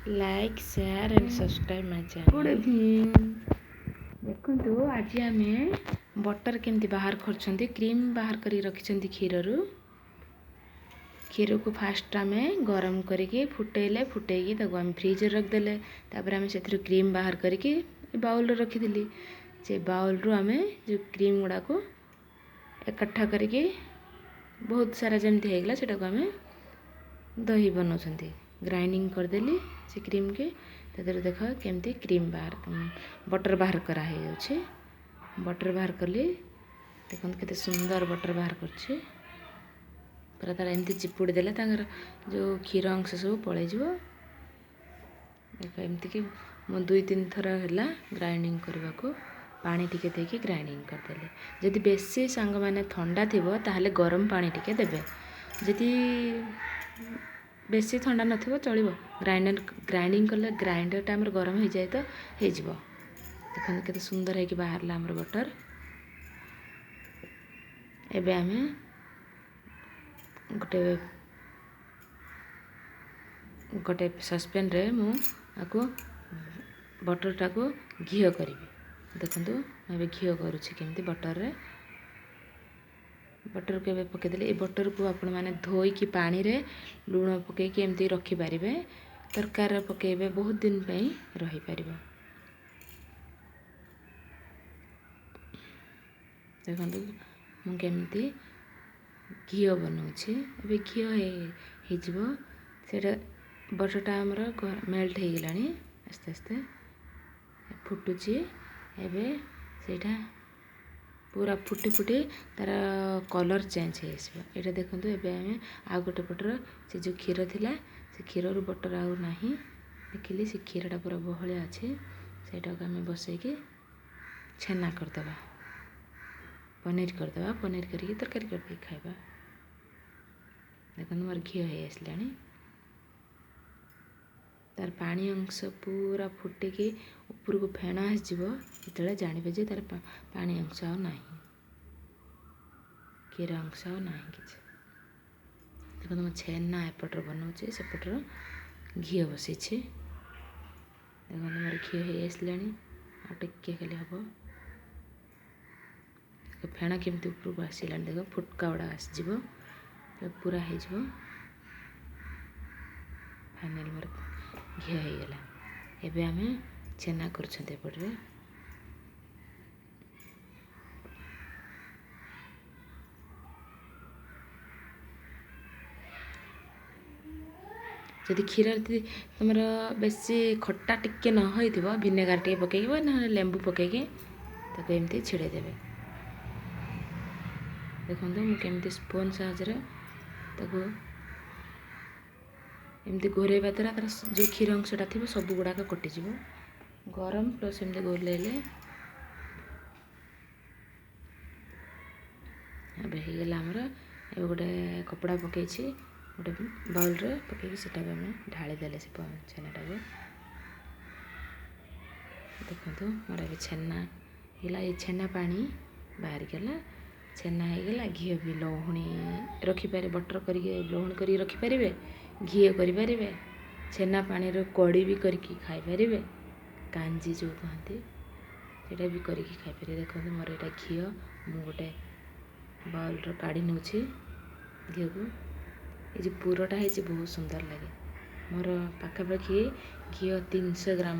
Like share and subscribe my channel. Good evening. देखो आज आम बटर केमती बाहर कर क्रीम बाहर कर रखी क्षीर को फास्ट आम गरम करके फुटेले फुटेकी आम फ्रिज रखदेले आम से क्रीम बाहर करके बाउल रखी से बाउल रु आम जो क्रीम गुड़ा को एकट्ठा करके बहुत सारा जमती होगला से आम दही बनाऊँ ग्राइंडिंग करदेली से क्रीम के तर देख केमती क्रीम बाहर बटर बाहर कराई बटर बाहर कली देखो केते सुंदर बटर बाहर कर पूरा तार एमती चिपुड़ी देले जो क्षीर अंश सब पलैज देख एमती कि मो 2-3 थर है ग्राइंडिंग करने को पानी टिके देके ग्राइंडिंग करदेले जदि बेसी सांग मैंने ठंडा थी ताहले गरम पानी टिके देबे जदि बेसी ठंडा नथिबो चलिबो ग्राइंडिंग कले ग्राइंडर टाइम गरम हो जाए तो हो देखते केते सुंदर है कि बाहर आमर बटर एबे आम गोटे गोटे सस्पेन रे मुझे बटर टाक घी करी देखु मैं घी करुँची केमती बटर रे बटर के पकईदे ये बटर को आपण मैंने धोईकी पानी रे लुण पकईकी एमती रखिपारे तरकार पकईबे बहुत दिन रही पार देखो मुझे घी बनाऊँगी ए घी होटा बटरटा आमर मेल्ट हो गला आस्ते आस्ते फुटुची एबे सेटा पूरा फुटी फुटी तार कलर चेंज हो ये देखो एबे आम गोटे पटर से जो क्षीर थिला से क्षीर रु बटर आउ ना देखिली से क्षीरटा पूरा बहलिया अच्छे सेटा आम बसैकी छेना करदे पनीर करदे पनीर करके तरकारी करके खाइबा देखो मोर घी हो आसला तार पानी अंश पूरा फुटिकी ऊपर को फेण आसो जानवे जे तार पानी अंश आ ना क्षीर अंश आ ना कि देखो तुम छेना एपटर बनाऊे सेपटर घी बसई देखो मोर घी हो आसला टिके खाली हम फेण केमती ऊपर को आसला देख फुटका गुड़ा आसो पूरा हो फाइनाल मोर घी होगला एबे आम छेना करपटे जदि क्षीर तुम बेसी खट्टा टिके न हो भिनेगार टे पकईब ना लेंबू पकईकी एमती छिड़ेदेवे देखो मुझे स्पून साहाଯ୍ୟରେ एमती घोरैबा द्वारा तार जो क्षीर अंशटा थी सब गुड़ाक कटिज गरम प्लस एमती गोलेले अब होगला आमर ए गोटे कपड़ा पकई गोटे बाउल रे पकईकी सेटा आम ढालीदेले से छेनाटा देखो मोर ए छेना होगा ये छेना पानी बाहर गला छेना होगला घी भी लहुणी रखिपारे बटर करके लहुण कर रखिपारे घी करें छेना पानी कड़ी भी करके खाईपारे कांजी जो कहते सेटा भी करके खाईपारे देखो मोर यहाँ घी मु गोटे बाउल काढ़ी नौ घी को ये पुरटा है बहुत सुंदर लगे मोर पाखापाखि घी 300 ग्राम